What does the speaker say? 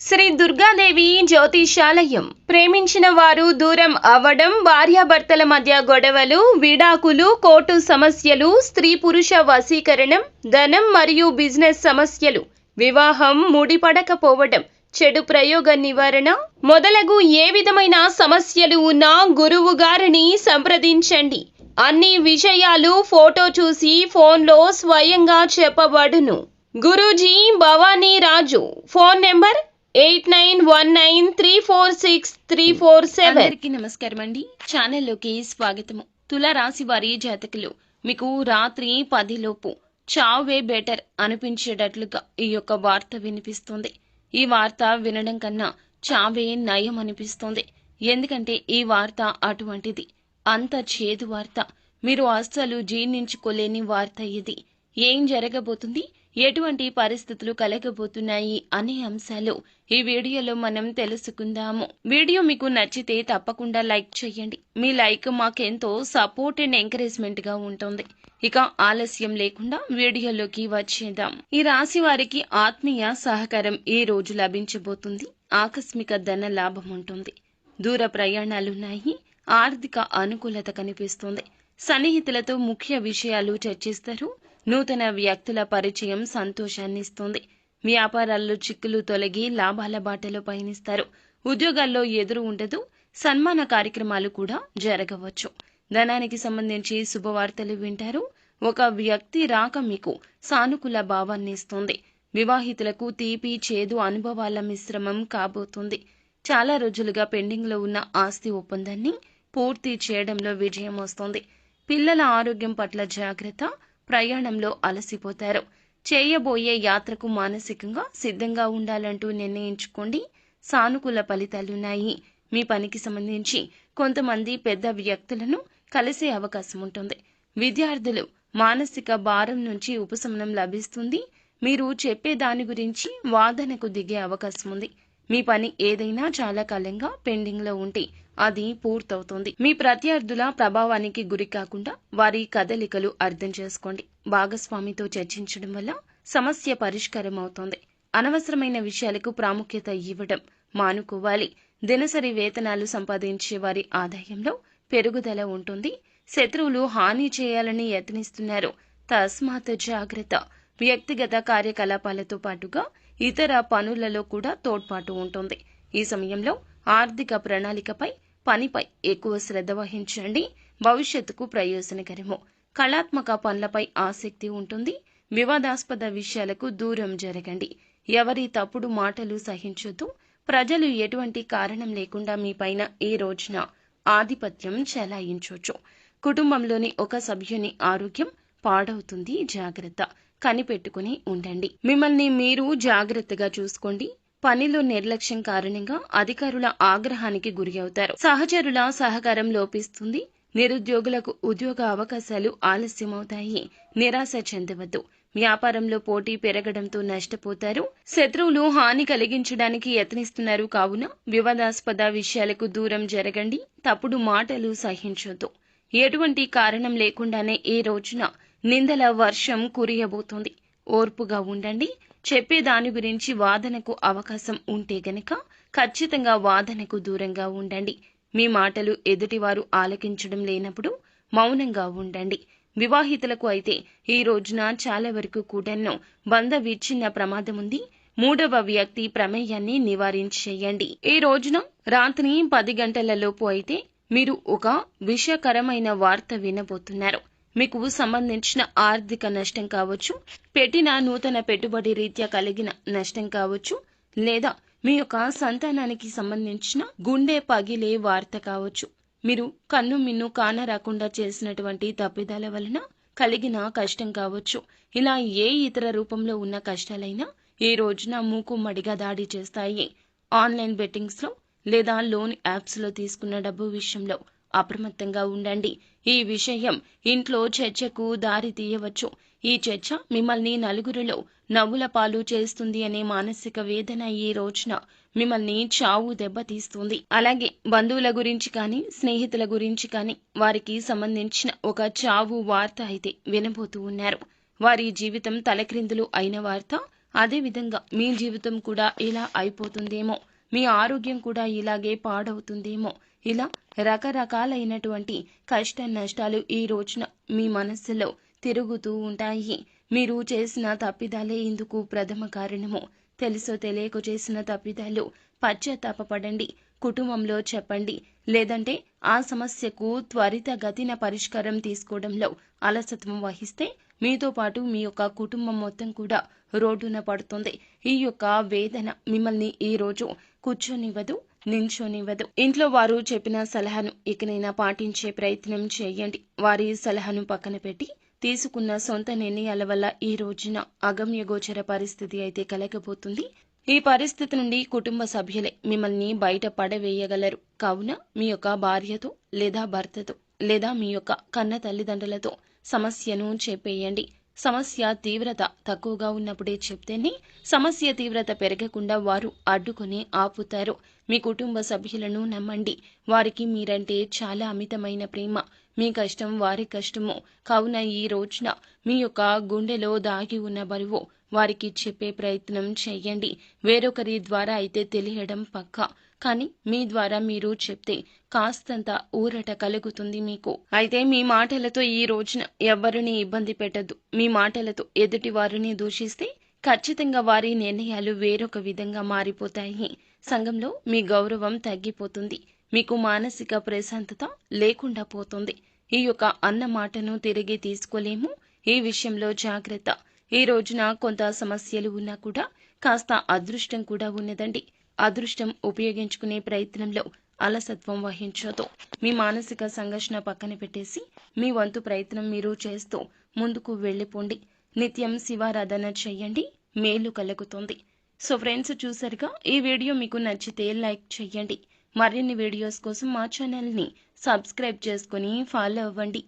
శ్రీ దుర్గాదేవి జ్యోతిషాలయం. ప్రేమించిన వారు దూరం అవ్వడం, భార్యాభర్తల మధ్య గొడవలు, విడాకులు, కోర్టు సమస్యలు, స్త్రీ పురుష వశీకరణం, ధనం మరియు బిజినెస్ సమస్యలు, వివాహం ముడిపడకపోవడం, చెడు ప్రయోగ నివారణ మొదలగు ఏ విధమైన సమస్యలు ఉన్నా గురువు గారిని సంప్రదించండి. అన్ని విషయాలు ఫోటో చూసి ఫోన్లో స్వయంగా చెప్పబడును. గురూజీ భవానీ రాజు. Phone number 8919346347. అందరికీ నమస్కారం అండి. ఛానల్లోకి స్వాగతము. తులారాశి వారి జాతకులు, మీకు రాత్రి 10 లోపు చావే బెటర్ అనిపించేటట్లుగా ఈ యొక్క వార్త వినిపిస్తుంది. ఈ వార్త వినడం కన్నా చావే నయం అనిపిస్తుంది. ఎందుకంటే ఈ వార్త అటువంటిది. అంత చేదు వార్త. మీరు అస్సలు జీర్ణించుకోలేని వార్త ఇది. ఏం జరగబోతుంది, ఎటువంటి పరిస్థితులు కలగబోతున్నాయి అనే అంశాలు ఈ వీడియోలో మనం తెలుసుకుందాము. వీడియో మీకు నచ్చితే తప్పకుండా లైక్ చేయండి. మీ లైక్ మాకెంతో సపోర్ట్ అండ్ ఎంకరేజ్మెంట్ గా ఉంటుంది. ఇక ఆలస్యం లేకుండా వీడియోలోకి వచ్చేద్దాం. ఈ రాశి వారికి ఆత్మీయ సహకారం ఈ రోజు లభించబోతుంది. ఆకస్మిక ధన లాభం ఉంటుంది. దూర ప్రయాణాలున్నాయి. ఆర్థిక అనుకూలత కనిపిస్తుంది. సన్నిహితులతో ముఖ్య విషయాలు చర్చిస్తారు. నూతన వ్యక్తుల పరిచయం సంతోషాన్నిస్తుంది. వ్యాపారాల్లో చిక్కులు తొలగి లాభాల బాటలో పయనిస్తారు. ఉద్యోగాల్లో ఎదురు ఉండదు. సన్మాన కార్యక్రమాలు కూడా జరగవచ్చు. ధనానికి సంబంధించి శుభవార్తలు వింటారు. ఒక వ్యక్తి రాక మీకు సానుకూల భావాన్ని ఇస్తుంది. వివాహితులకు తీపి చేదు అనుభవాల మిశ్రమం కాబోతుంది. చాలా రోజులుగా పెండింగ్ లో ఉన్న ఆస్తి ఒప్పందాన్ని పూర్తి చేయడంలో విజయం వస్తుంది. పిల్లల ఆరోగ్యం పట్ల జాగ్రత్త. ప్రయాణంలో అలసిపోతారు. చేయబోయే యాత్రకు మానసికంగా సిద్ధంగా ఉండాలంటూ నిర్ణయించుకోండి. సానుకూల ఫలితాలున్నాయి. మీ పనికి సంబంధించి కొంతమంది పెద్ద వ్యక్తులను కలిసే అవకాశం ఉంటుంది. విద్యార్థులు మానసిక భారం నుంచి ఉపశమనం లభిస్తుంది. మీరు చెప్పే దాని గురించి వాదనకు దిగే అవకాశం ఉంది. మీ పని ఏదైనా చాలా కాలంగా పెండింగ్ లో ఉంటే అది పూర్తవుతుంది. మీ ప్రత్యర్థుల ప్రభావానికి గురి కాకుండా వారి కదలికలు అర్థం చేసుకోండి. భాగస్వామితో చర్చించడం వల్ల సమస్య పరిష్కారం అవుతుంది. అనవసరమైన విషయాలకు ప్రాముఖ్యత ఇవ్వడం మానుకోవాలి. దినసరి వేతనాలు సంపాదించే వారి ఆదాయంలో పెరుగుదల ఉంటుంది. శత్రువులు హాని చేయాలని యత్నిస్తున్నారు. తస్మాత్ జాగ్రత్త. వ్యక్తిగత కార్యకలాపాలతో పాటుగా ఇతర పనులలో కూడా తోడ్పాటు ఉంటుంది. ఈ సమయంలో ఆర్థిక ప్రణాళికపై, పనిపై ఎక్కువ శ్రద్ధ వహించండి. భవిష్యత్తుకు ప్రయోజనకరము. కళాత్మక పనులపై ఆసక్తి ఉంటుంది. వివాదాస్పద విషయాలకు దూరం జరగండి. ఎవరి తప్పుడు మాటలు సహించొద్దు. ప్రజలు ఎటువంటి కారణం లేకుండా మీపైన ఈ రోజున ఆధిపత్యం చెలాయించవచ్చు. కుటుంబంలోని ఒక సభ్యుని ఆరోగ్యం పాడవుతుంది. జాగ్రత్త. కనిపెట్టుకుని ఉండండి. మిమ్మల్ని మీరు జాగ్రత్తగా చూసుకోండి. పనిలో నిర్లక్ష్యం కారణంగా అధికారుల ఆగ్రహానికి గురి అవుతారు. సహచరుల సహకారం లోపిస్తుంది. నిరుద్యోగులకు ఉద్యోగ అవకాశాలు ఆలస్యమవుతాయి. నిరాశ చెందవద్దు. వ్యాపారంలో పోటీ పెరగడంతో నష్టపోతారు. శత్రువులు హాని కలిగించడానికి యత్నిస్తున్నారు కావున వివాదాస్పద విషయాలకు దూరం జరగండి. తప్పుడు మాటలు సహించొద్దు. ఎటువంటి కారణం లేకుండానే ఈ రోజున నిందల వర్షం కురియబోతోంది. ఓర్పుగా ఉండండి. చెప్పే దాని గురించి వాదనకు అవకాశం ఉంటే గనక ఖచ్చితంగా వాదనకు దూరంగా ఉండండి. మీ మాటలు ఎదుటివారు ఆలకించడం లేనప్పుడు మౌనంగా ఉండండి. వివాహితులకు అయితే ఈ రోజున చాలా వరకు కూడాను బంధ విచ్ఛిన్న ప్రమాదం ఉంది. మూడవ వ్యక్తి ప్రమేయాన్ని నివారించేయండి. ఈ రోజున రాత్రి 10 గంటలలోపు అయితే మీరు ఒక విషకరమైన వార్త వినబోతున్నారు. మీకు సంబంధించిన ఆర్థిక నష్టం కావచ్చు, పెట్టిన నూతన పెట్టుబడి రీత్యా కలిగిన నష్టం కావచ్చు, లేదా మీ యొక్క సంతానానికి సంబంధించిన గుండె పగిలే వార్త కావచ్చు. మీరు కన్ను మిన్ను కానరాకుండా చేసినటువంటి తప్పిదాల వలన కలిగిన కష్టం కావచ్చు. ఇలా ఏ ఇతర రూపంలో ఉన్న కష్టాలైనా ఈ రోజున మూకుమ్మడిగా దాడి చేస్తాయి. ఆన్లైన్ బెట్టింగ్స్ లో లేదా లోన్ యాప్స్ లో తీసుకున్న డబ్బు విషయంలో అప్రమత్తంగా ఉండండి. ఈ విషయం ఇంట్లో చర్చకు దారి తీయవచ్చు. ఈ చర్చ మిమ్మల్ని నలుగురిలో నవ్వుల పాలు చేస్తుంది అనే మానసిక వేదన ఈ రోజున మిమ్మల్ని చావు దెబ్బతీస్తుంది. అలాగే బంధువుల గురించి కానీ, స్నేహితుల గురించి కానీ వారికి సంబంధించిన ఒక చావు వార్త అయితే వినబోతూ ఉన్నారు. వారి జీవితం తలక్రిందులు అయిన వార్త అదేవిధంగా మీ జీవితం కూడా ఇలా అయిపోతుందేమో, మీ ఆరోగ్యం కూడా ఇలాగే పాడవుతుందేమో, ఇలా రకరకాలైనటువంటి కష్ట నష్టాలు ఈ రోజున మీ మనస్సులో తిరుగుతూ ఉంటాయి. మీరు చేసిన తప్పిదాలే ఇందుకు ప్రథమ కారణము. తెలుసో తెలియక చేసిన తప్పిదాలు పశ్చాత్తాపపడండి, కుటుంబంలో చెప్పండి. లేదంటే ఆ సమస్యకు త్వరితగతిన పరిష్కారం తీసుకోవడంలో అలసత్వం వహిస్తే మీతో పాటు మీ యొక్క కుటుంబం మొత్తం కూడా రోడ్డున పడుతుంది. ఈ యొక్క వేదన మిమ్మల్ని ఈ రోజు కూర్చొనివ్వదు, నించోనివ్వదు. ఇంట్లో వారు చెప్పిన సలహాను ఇకనైనా పాటించే ప్రయత్నం చేయండి. వారి సలహాను పక్కన పెట్టి తీసుకున్న సొంత నిర్ణయాల వల్ల ఈ రోజున అగమ్యగోచర పరిస్థితి అయితే కలగబోతుంది. ఈ పరిస్థితి నుండి కుటుంబ సభ్యులే మిమ్మల్ని బయట పడవేయగలరు. కావున మీ యొక్క భార్యతో లేదా భర్తతో లేదా మీ యొక్క కన్న తల్లిదండ్రులతో సమస్యను చెప్పేయండి. సమస్య తీవ్రత తక్కువగా ఉన్నప్పుడే చెప్తేనే సమస్య తీవ్రత పెరగకుండా వారు అడ్డుకొని ఆపుతారు. మీ కుటుంబ సభ్యులను నమ్మండి. వారికి మీరంటే చాలా అమితమైన ప్రేమ. మీ కష్టం వారి కష్టము. కావున ఈ రోజున మీ యొక్క గుండెలో దాగి ఉన్న బరువు వారికి చెప్పే ప్రయత్నం చేయండి. వేరొకరి ద్వారా అయితే తెలియడం పక్కా, కానీ మీ ద్వారా మీరు చెప్తే కాస్తంత ఊరట కలుగుతుంది మీకు. అయితే మీ మాటలతో ఈ రోజున ఎవ్వరిని ఇబ్బంది పెట్టద్దు. మీ మాటలతో ఎదుటి వారిని దూషిస్తే ఖచ్చితంగా వారి నిర్ణయాలు వేరొక విధంగా మారిపోతాయి. సంఘంలో మీ గౌరవం తగ్గిపోతుంది. మీకు మానసిక ప్రశాంతత లేకుండా పోతుంది. ఈ యొక్క అన్న మాటను తిరిగి తీసుకోలేము. ఈ విషయంలో జాగ్రత్త. ఈ రోజున కొంత సమస్యలు ఉన్నా కూడా కాస్త అదృష్టం కూడా ఉన్నదండి. అదృష్టం ఉపయోగించుకునే ప్రయత్నంలో అలసత్వం వహించొద్దు. మీ మానసిక సంఘర్షణ పక్కన పెట్టేసి మీ వంతు ప్రయత్నం మీరు చేస్తూ ముందుకు వెళ్ళిపోండి. నిత్యం శివారాధన చేయండి, మేలు కలుగుతుంది. సో ఫ్రెండ్స్, చూసారుగా, ఈ వీడియో మీకు నచ్చితే లైక్ చేయండి. మరిన్ని వీడియోస్ కోసం మా ఛానల్ని సబ్స్క్రైబ్ చేసుకుని ఫాలో అవ్వండి.